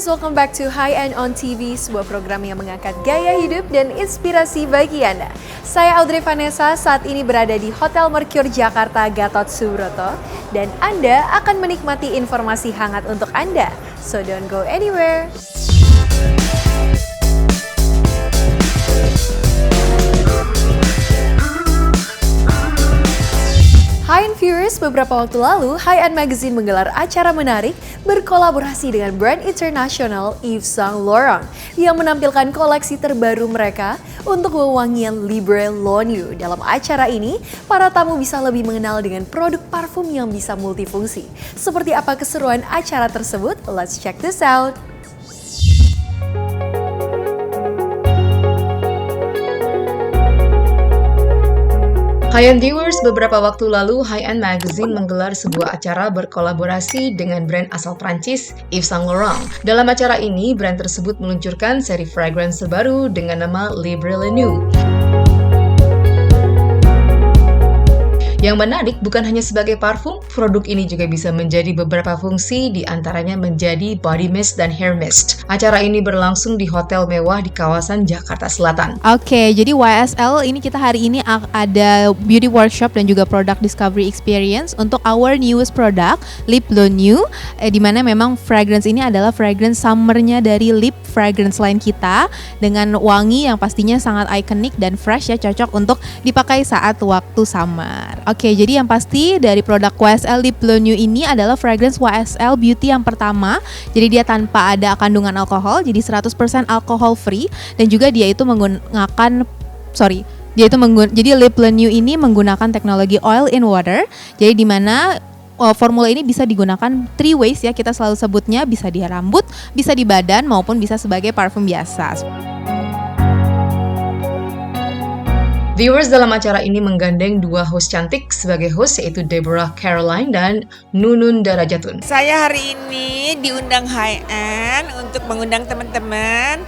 viewers, welcome back to High End on TV, sebuah program yang mengangkat gaya hidup dan inspirasi bagi Anda. Saya Audrey Vanessa, saat ini berada di Hotel Mercure Jakarta Gatot Subroto, dan Anda akan menikmati informasi hangat untuk Anda. So don't go anywhere. Hi-End viewers, beberapa waktu lalu, Hi-End Magazine menggelar acara menarik berkolaborasi dengan brand internasional Yves Saint Laurent yang menampilkan koleksi terbaru mereka untuk wewangian Libre L'Eau Nude. Dalam acara ini, para tamu bisa lebih mengenal dengan produk parfum yang bisa multifungsi. Seperti apa keseruan acara tersebut? Let's check this out! Hi-End viewers, beberapa waktu lalu Hi-End Magazine menggelar sebuah acara berkolaborasi dengan brand asal Prancis, Yves Saint Laurent. Dalam acara ini, brand tersebut meluncurkan seri fragrance terbaru dengan nama Libre L'Eau Nude. Yang menarik bukan hanya sebagai parfum, produk ini juga bisa menjadi beberapa fungsi, diantaranya menjadi body mist dan hair mist. Acara ini berlangsung di hotel mewah di kawasan Jakarta Selatan. Oke, jadi YSL ini kita hari ini ada beauty workshop dan juga product discovery experience untuk our newest product, Lip L'Eau Nude, di mana memang fragrance ini adalah fragrance summernya dari lip fragrance line kita dengan wangi yang pastinya sangat ikonik dan fresh ya, cocok untuk dipakai saat waktu summer. Oke, jadi yang pasti dari produk YSL Lip L'Eau Nude ini adalah fragrance YSL Beauty yang pertama. Jadi dia tanpa ada kandungan alkohol, jadi 100% alcohol free, dan juga dia itu jadi Lip L'Eau Nude ini menggunakan teknologi oil in water. Jadi di mana formula ini bisa digunakan 3 ways ya, kita selalu sebutnya, bisa di rambut, bisa di badan, maupun bisa sebagai parfum biasa. Viewers, dalam acara ini menggandeng dua host cantik sebagai host, yaitu Deborah Caroline dan Nunun Darajatun. Saya hari ini diundang Hi-End untuk mengundang teman-teman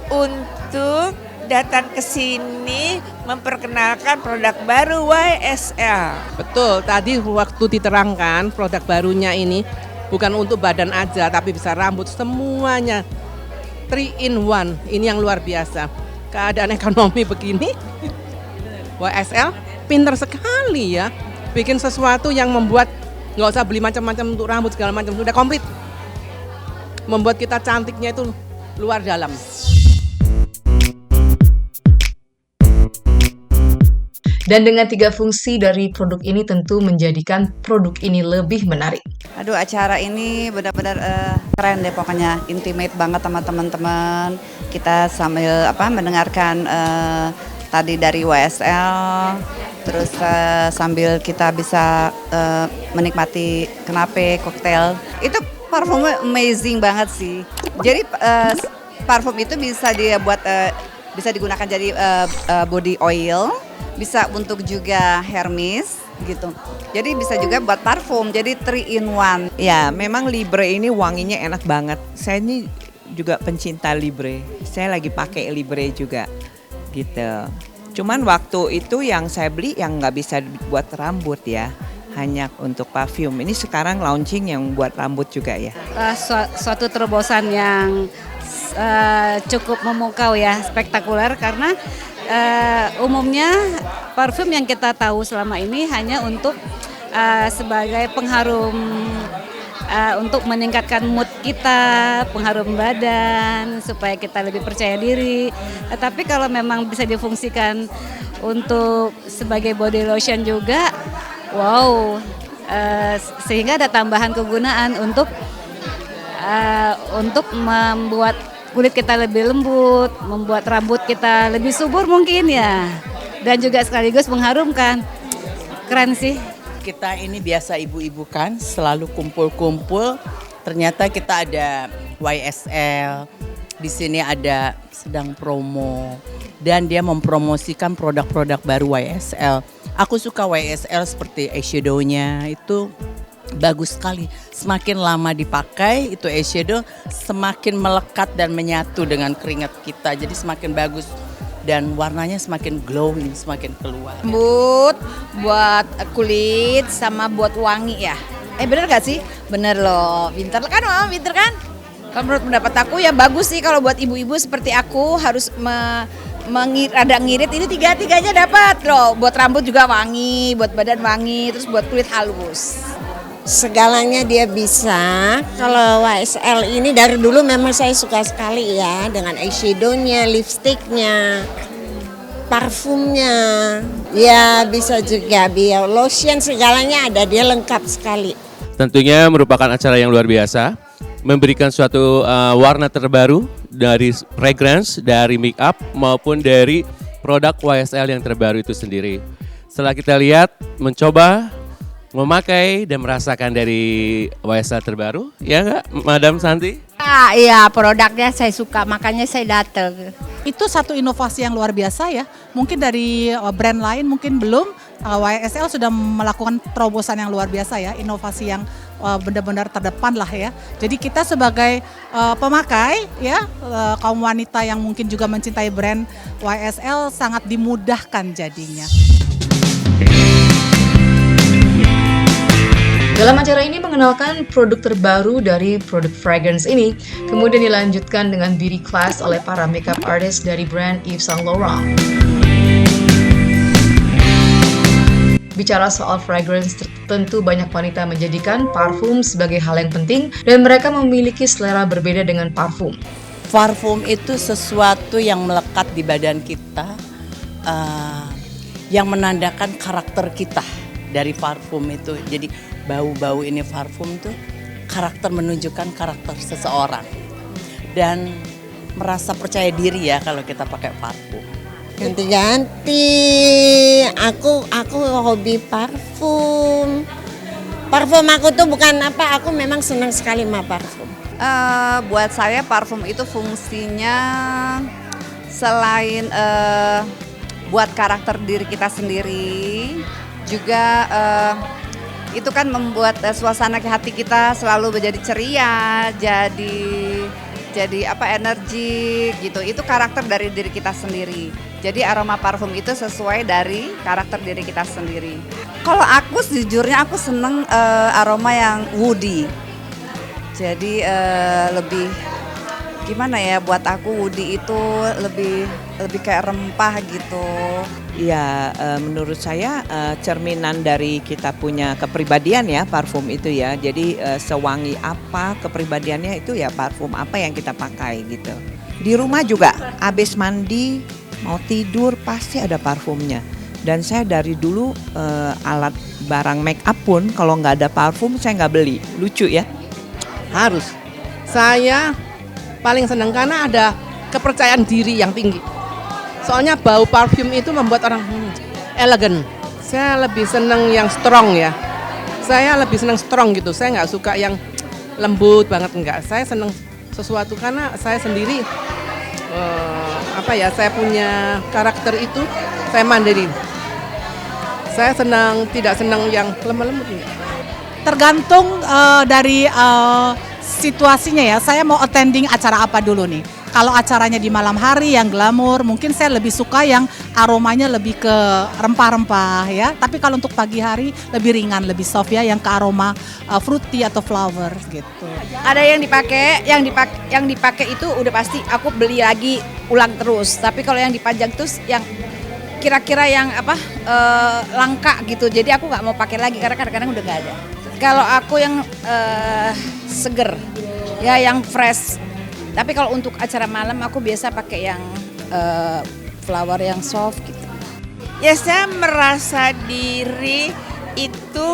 untuk datang ke sini memperkenalkan produk baru YSL. Betul, tadi waktu diterangkan produk barunya ini bukan untuk badan aja, tapi bisa rambut semuanya. 3 in 1, ini yang luar biasa. Keadaan ekonomi begini, YSL pinter sekali ya, bikin sesuatu yang membuat nggak usah beli macam-macam untuk rambut segala macam, sudah komplit. Membuat kita cantiknya itu luar dalam. Dan dengan 3 fungsi dari produk ini tentu menjadikan produk ini lebih menarik. Aduh, acara ini benar-benar keren deh pokoknya, intimate banget sama teman-teman. Kita sambil mendengarkan tadi dari YSL, terus sambil kita bisa menikmati kenape, koktail. Itu parfumnya amazing banget sih. Jadi parfum itu bisa bisa digunakan jadi body oil, bisa untuk juga hair mist gitu. Jadi bisa juga buat parfum, jadi 3 in 1. Ya, memang Libre ini wanginya enak banget. Saya ini juga pencinta Libre. Saya lagi pakai Libre juga. Gitu. Cuman waktu itu yang saya beli yang nggak bisa buat rambut ya, hanya untuk parfum. Ini sekarang launching yang buat rambut juga ya. Suatu terobosan yang cukup memukau ya, spektakuler, karena umumnya parfum yang kita tahu selama ini hanya untuk sebagai pengharum, untuk meningkatkan mood kita, pengharum badan, supaya kita lebih percaya diri. Tapi kalau memang bisa difungsikan untuk sebagai body lotion juga, wow, sehingga ada tambahan kegunaan untuk membuat kulit kita lebih lembut, membuat rambut kita lebih subur mungkin ya, dan juga sekaligus mengharumkan. Keren sih. Kita ini biasa ibu-ibu kan selalu kumpul-kumpul, ternyata kita ada YSL, di sini ada sedang promo dan dia mempromosikan produk-produk baru YSL. Aku suka YSL seperti eyeshadow-nya itu bagus sekali, semakin lama dipakai itu eyeshadow semakin melekat dan menyatu dengan keringat kita, jadi semakin bagus. Dan warnanya semakin glowing, semakin keluar. Rambut, buat kulit, sama buat wangi ya. Bener gak sih? Bener loh, pinter kan Mama, pinter kan? Kalau menurut pendapat aku ya bagus sih kalau buat ibu-ibu seperti aku harus rada ngirit, ini tiga-tiganya dapat loh. Buat rambut juga wangi, buat badan wangi, terus buat kulit halus. Segalanya dia bisa. Kalau YSL ini dari dulu memang saya suka sekali ya, dengan eyeshadow-nya, lipsticknya, parfumnya, ya bisa juga bio lotion, segalanya ada, dia lengkap sekali. Tentunya merupakan acara yang luar biasa, memberikan suatu warna terbaru dari fragrance, dari make up maupun dari produk YSL yang terbaru itu sendiri. Setelah kita lihat, mencoba, memakai dan merasakan dari YSL terbaru, ya nggak, Madam Santi? Iya, produknya saya suka, makanya saya datang. Itu satu inovasi yang luar biasa ya. Mungkin dari brand lain mungkin belum. YSL sudah melakukan terobosan yang luar biasa ya, inovasi yang benar-benar terdepan lah ya. Jadi kita sebagai pemakai ya, kaum wanita yang mungkin juga mencintai brand YSL sangat dimudahkan jadinya. Dalam acara ini mengenalkan produk terbaru dari produk fragrance ini, kemudian dilanjutkan dengan beauty class oleh para makeup artist dari brand Yves Saint Laurent. Bicara soal fragrance, tentu banyak wanita menjadikan parfum sebagai hal yang penting dan mereka memiliki selera berbeda dengan parfum. Parfum itu sesuatu yang melekat di badan kita, yang menandakan karakter kita dari parfum itu. Jadi bau-bau ini parfum tuh karakter, menunjukkan karakter seseorang dan merasa percaya diri ya kalau kita pakai parfum. Ganti-ganti, aku hobi parfum. Parfum aku tuh bukan apa, aku memang senang sekali sama parfum. Buat saya parfum itu fungsinya selain buat karakter diri kita sendiri, juga itu kan membuat suasana hati kita selalu menjadi ceria, jadi energi gitu. Itu karakter dari diri kita sendiri. Jadi aroma parfum itu sesuai dari karakter diri kita sendiri. Kalau aku sejujurnya aku seneng aroma yang woody. Jadi lebih gimana ya, buat aku woody itu lebih kayak rempah gitu. Ya, menurut saya cerminan dari kita punya kepribadian ya, parfum itu ya. Jadi sewangi apa kepribadiannya itu ya parfum apa yang kita pakai gitu. Di rumah juga, habis mandi, mau tidur pasti ada parfumnya. Dan saya dari dulu alat barang make up pun kalau nggak ada parfum saya nggak beli. Lucu ya? Harus. Saya paling senang karena ada kepercayaan diri yang tinggi. Soalnya bau parfum itu membuat orang elegan. Saya lebih senang yang strong ya. Saya lebih senang strong gitu. Saya nggak suka yang lembut banget, enggak. Saya senang sesuatu karena saya sendiri saya punya karakter itu, saya mandiri. Saya tidak senang yang lembut. Tergantung dari situasinya ya. Saya mau attending acara apa dulu nih. Kalau acaranya di malam hari yang glamour, mungkin saya lebih suka yang aromanya lebih ke rempah-rempah ya. Tapi kalau untuk pagi hari lebih ringan, lebih soft ya, yang ke aroma fruity atau flower gitu. Ada yang dipakai itu udah pasti aku beli lagi ulang terus. Tapi kalau yang dipajang terus yang kira-kira yang langka gitu. Jadi aku nggak mau pakai lagi karena kadang-kadang udah nggak ada. Kalau aku yang seger, ya yang fresh. Tapi kalau untuk acara malam aku biasa pakai yang flower yang soft gitu. Ya saya merasa diri itu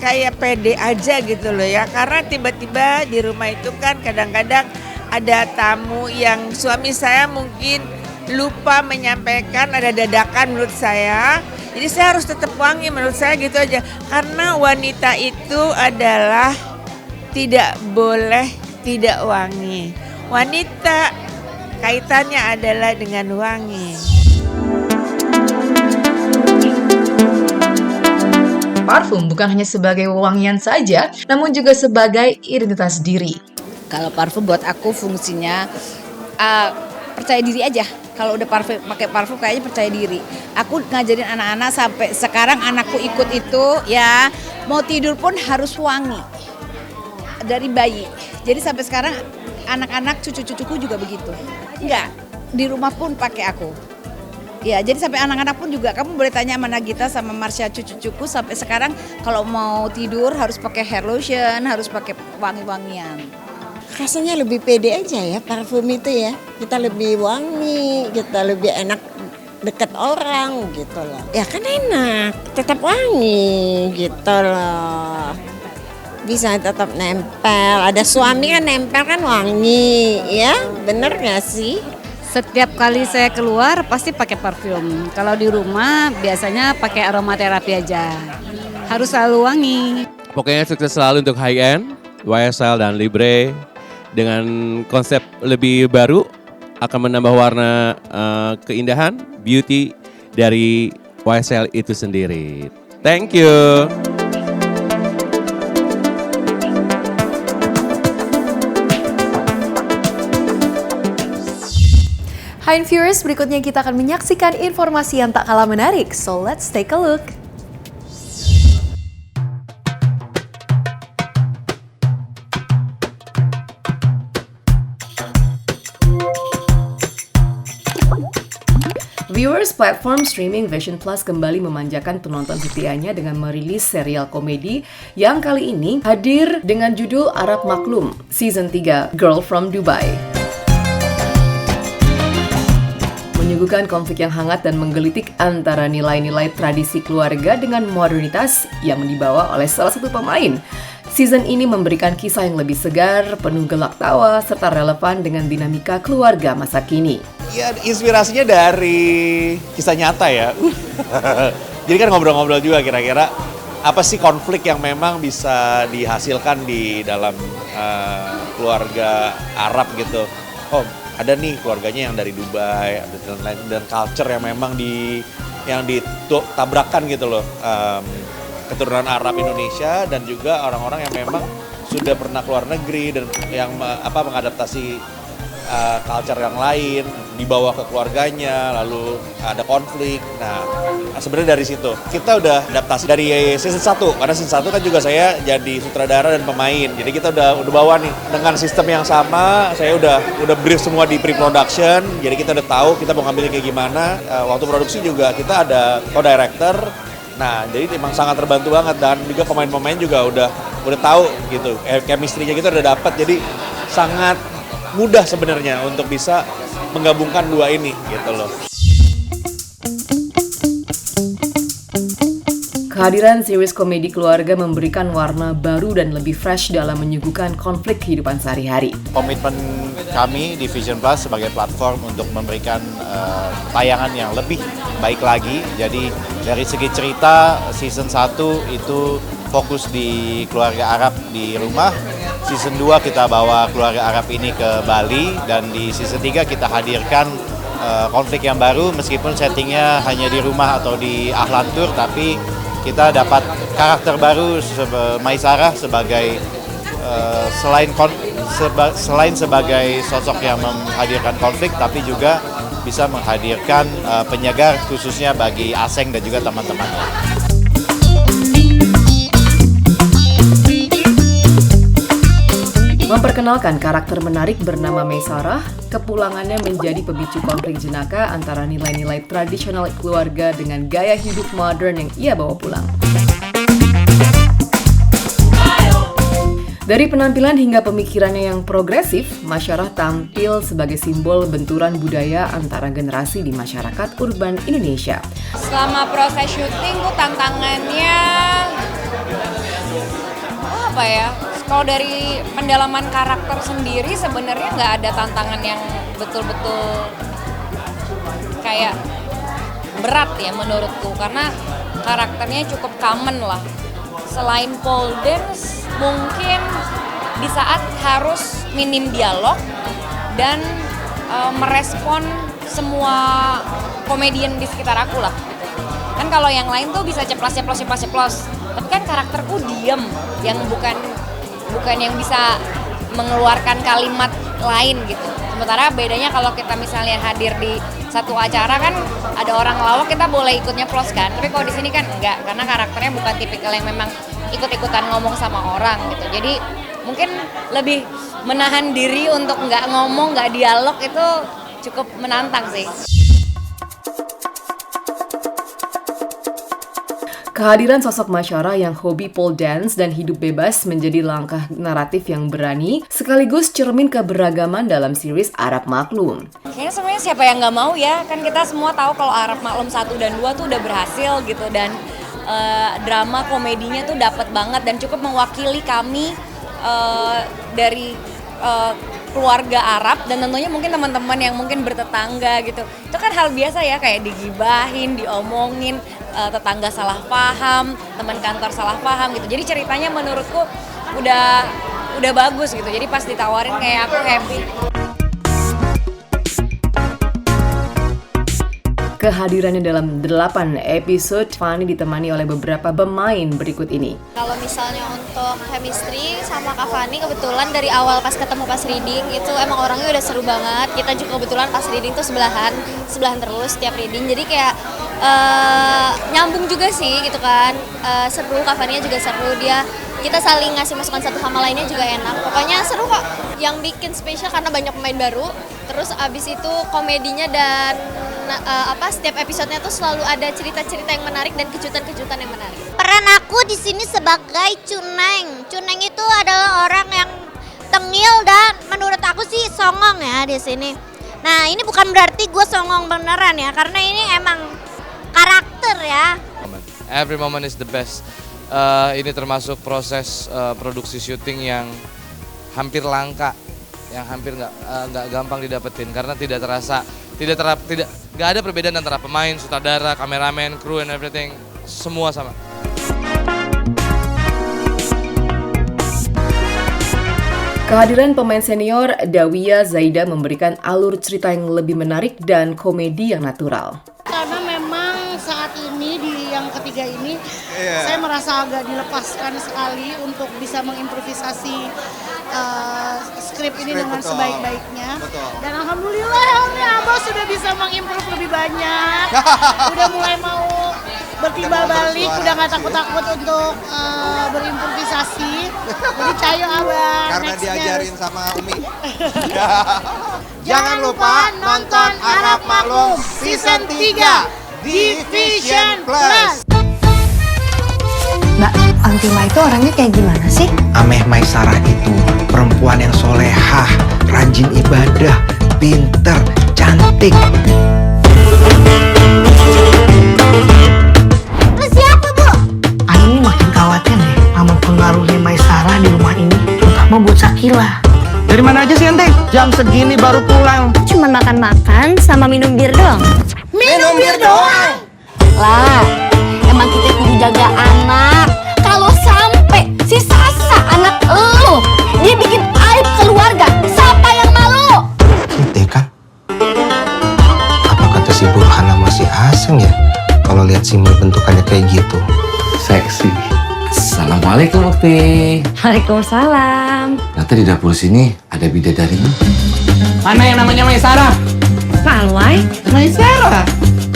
kayak pede aja gitu loh ya. Karena tiba-tiba di rumah itu kan kadang-kadang ada tamu yang suami saya mungkin lupa menyampaikan, ada dadakan menurut saya. Jadi saya harus tetap wangi menurut saya gitu aja. Karena wanita itu adalah tidak boleh tidak wangi. Wanita kaitannya adalah dengan wangi. Parfum bukan hanya sebagai wewangian saja, namun juga sebagai identitas diri. Kalau parfum buat aku fungsinya percaya diri aja. Kalau udah pakai parfum kayaknya percaya diri. Aku ngajarin anak-anak sampai sekarang anakku ikut itu ya, mau tidur pun harus wangi. Dari bayi. Jadi sampai sekarang anak-anak cucu-cucuku juga begitu. Enggak, di rumah pun pakai aku. Ya, jadi sampai anak-anak pun juga, kamu boleh tanya sama Nagita sama Marsha cucu-cucuku sampai sekarang kalau mau tidur harus pakai hair lotion, harus pakai wangi-wangian. Rasanya lebih pede aja ya parfum itu ya. Kita lebih wangi, kita lebih enak deket orang gitu loh. Ya kan enak, tetap wangi gitu loh. Bisa tetap nempel, ada suami kan nempel kan wangi, ya bener gak sih? Setiap kali saya keluar pasti pakai parfum. Kalau di rumah biasanya pakai aromaterapi aja. Harus selalu wangi. Pokoknya sukses selalu untuk high end, YSL dan Libre dengan konsep lebih baru akan menambah warna keindahan, beauty dari YSL itu sendiri. Thank you. Hai viewers, berikutnya kita akan menyaksikan informasi yang tak kalah menarik. So let's take a look. Viewers, platform streaming Vision Plus kembali memanjakan penonton setianya dengan merilis serial komedi yang kali ini hadir dengan judul Arab Maklum, Season 3, Girl from Dubai. Menyuguhkan konflik yang hangat dan menggelitik antara nilai-nilai tradisi keluarga dengan modernitas yang dibawa oleh salah satu pemain. Season ini memberikan kisah yang lebih segar, penuh gelak tawa, serta relevan dengan dinamika keluarga masa kini. Ya, inspirasinya dari kisah nyata ya. Jadi kan ngobrol-ngobrol juga kira-kira apa sih konflik yang memang bisa dihasilkan di dalam keluarga Arab gitu. Oh, ada nih keluarganya yang dari Dubai, dan culture yang memang ditabrakan gitu loh. Keturunan Arab Indonesia dan juga orang-orang yang memang sudah pernah keluar negeri dan yang mengadaptasi culture yang lain dibawa ke keluarganya, lalu ada konflik. Nah, sebenarnya dari situ kita udah adaptasi dari season 1, karena season 1 kan juga saya jadi sutradara dan pemain. Jadi kita udah bawa nih dengan sistem yang sama. Saya udah brief semua di pre-production. Jadi kita udah tahu kita mau ngambilnya kayak gimana. Waktu produksi juga kita ada co-director. Nah, jadi emang sangat terbantu banget dan juga pemain-pemain juga udah tahu gitu. Chemistry-nya kita udah dapat. Jadi sangat mudah sebenarnya untuk bisa menggabungkan dua ini gitu loh. Kehadiran series komedi keluarga memberikan warna baru dan lebih fresh dalam menyuguhkan konflik kehidupan sehari-hari. Komitmen kami di Vision Plus sebagai platform untuk memberikan tayangan yang lebih baik lagi. Jadi dari segi cerita, season 1 itu fokus di keluarga Arab di rumah. Season 2 kita bawa keluarga Arab ini ke Bali, dan di season 3 kita hadirkan konflik yang baru meskipun settingnya hanya di rumah atau di Ahlantur, tapi kita dapat karakter baru Maisarah sebagai selain sebagai sosok yang menghadirkan konflik, tapi juga bisa menghadirkan penyegar khususnya bagi Aseng dan juga teman-temannya. Memperkenalkan karakter menarik bernama Maisarah, kepulangannya menjadi pemicu konflik jenaka antara nilai-nilai tradisional keluarga dengan gaya hidup modern yang ia bawa pulang. Dari penampilan hingga pemikirannya yang progresif, Maisarah tampil sebagai simbol benturan budaya antara generasi di masyarakat urban Indonesia. Selama proses syuting tuh tantangannya apa ya? Kalau dari pendalaman karakter sendiri sebenarnya nggak ada tantangan yang betul-betul kayak berat ya menurutku, karena karakternya cukup common lah. Selain pole dance, mungkin di saat harus minim dialog dan merespon semua komedian di sekitar aku lah. Kan kalau yang lain tuh bisa ceplos. Tapi kan karakterku diem, yang bukan yang bisa mengeluarkan kalimat lain gitu. Sementara bedanya kalau kita misalnya hadir di satu acara kan ada orang lawak, kita boleh ikut nyeplos kan. Tapi kalau di sini kan enggak, karena karakternya bukan tipikal yang memang ikut-ikutan ngomong sama orang gitu. Jadi mungkin lebih menahan diri untuk nggak ngomong, nggak dialog itu cukup menantang sih. Kehadiran sosok Masyara yang hobi pole dance dan hidup bebas menjadi langkah naratif yang berani sekaligus cermin keberagaman dalam series Arab Maklum. Kayaknya sebenarnya siapa yang nggak mau ya, kan kita semua tahu kalau Arab Maklum 1 dan 2 tuh udah berhasil gitu, dan drama komedinya tuh dapat banget dan cukup mewakili kami dari keluarga Arab, dan tentunya mungkin teman-teman yang mungkin bertetangga gitu. Itu kan hal biasa ya, kayak digibahin, diomongin, tetangga salah paham, teman kantor salah paham gitu. Jadi ceritanya menurutku udah bagus gitu. Jadi pas ditawarin kayak aku happy. Kehadirannya dalam 8 episode, Fanny ditemani oleh beberapa pemain berikut ini. Kalau misalnya untuk chemistry sama Kak Fanny, kebetulan dari awal pas ketemu pas reading itu emang orangnya udah seru banget. Kita juga kebetulan pas reading tuh sebelahan terus setiap reading. Jadi kayak nyambung juga sih gitu kan. Seru, Kak Fanny juga seru, kita saling ngasih masukan satu sama lainnya juga enak. Pokoknya seru kok. Yang bikin spesial karena banyak pemain baru. Terus abis itu komedinya dan setiap episodenya tuh selalu ada cerita-cerita yang menarik dan kejutan-kejutan yang menarik. Peran aku di sini sebagai Cuneng. Cuneng itu adalah orang yang tengil dan menurut aku sih songong ya di sini. Nah, ini bukan berarti gue songong beneran ya, karena ini emang karakter ya. Every moment is the best. Ini termasuk proses produksi syuting yang hampir langka, yang hampir nggak gampang didapetin karena tidak terasa, nggak ada perbedaan antara pemain, sutradara, kameramen, kru, and everything, semua sama. Kehadiran pemain senior Dawia Zaida memberikan alur cerita yang lebih menarik dan komedi yang natural. Karena memang saat ini di yang ketiga ini saya merasa agak dilepaskan sekali untuk bisa mengimprovisasi skrip ini dengan sebaik-baiknya. Dan alhamdulillah Abah sudah bisa mengimprove lebih banyak. Udah mulai mau bertimbal balik, udah nggak takut-takut untuk berimprovisasi. Jadi cayo Abah. Karena diajarin sama Umi. Jangan lupa nonton Arab Maklum Season 3 di Vision Plus. Mbak, Antima itu orangnya kayak gimana sih? Ameh Maisarah itu perempuan yang solehah, rajin ibadah, pinter, cantik. Lu siapa, Bu? Ani makin khawatir deh sama pengaruhnya Maisarah di rumah ini, terutama buat Sakila. Dari mana aja sih ente? Jam segini baru pulang. Cuma makan-makan sama minum bir doang. Minum bir doang? Lah, emang kita kudu jaga anak. Kalau sampai si Sasa anak elu, dia bikin aib keluarga, siapa yang malu? Ente kan? Apa kata si Burhana masih asing ya? Kalau lihat Simul bentukannya kayak gitu. Seksi. Assalamualaikum Ukti. Waalaikumsalam. Ternyata di dapur sini ada bidadarinya. Mana yang namanya Maisarah? Palwai? Maisarah?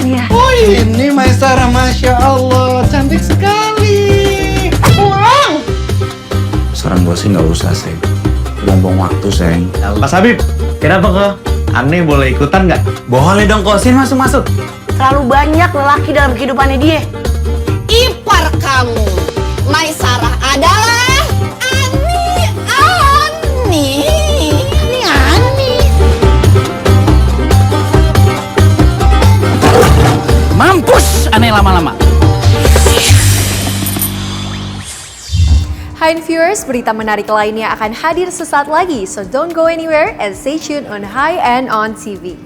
Iya. Oh ini Maisarah, Masya Allah, cantik sekali. Pulang. Sekarang gue sih nggak usah, Seng. Buang-buang waktu, Seng. Mas Habib, kenapa kok? Aneh boleh ikutan nggak? Boleh dong kok, Sin masuk-masuk. Terlalu banyak lelaki dalam kehidupannya dia. Ipar kamu, Maisarah adalah Ani. Mampus, aneh lama-lama. Hai viewers, berita menarik lainnya akan hadir sesaat lagi, so don't go anywhere and stay tuned on High and On TV.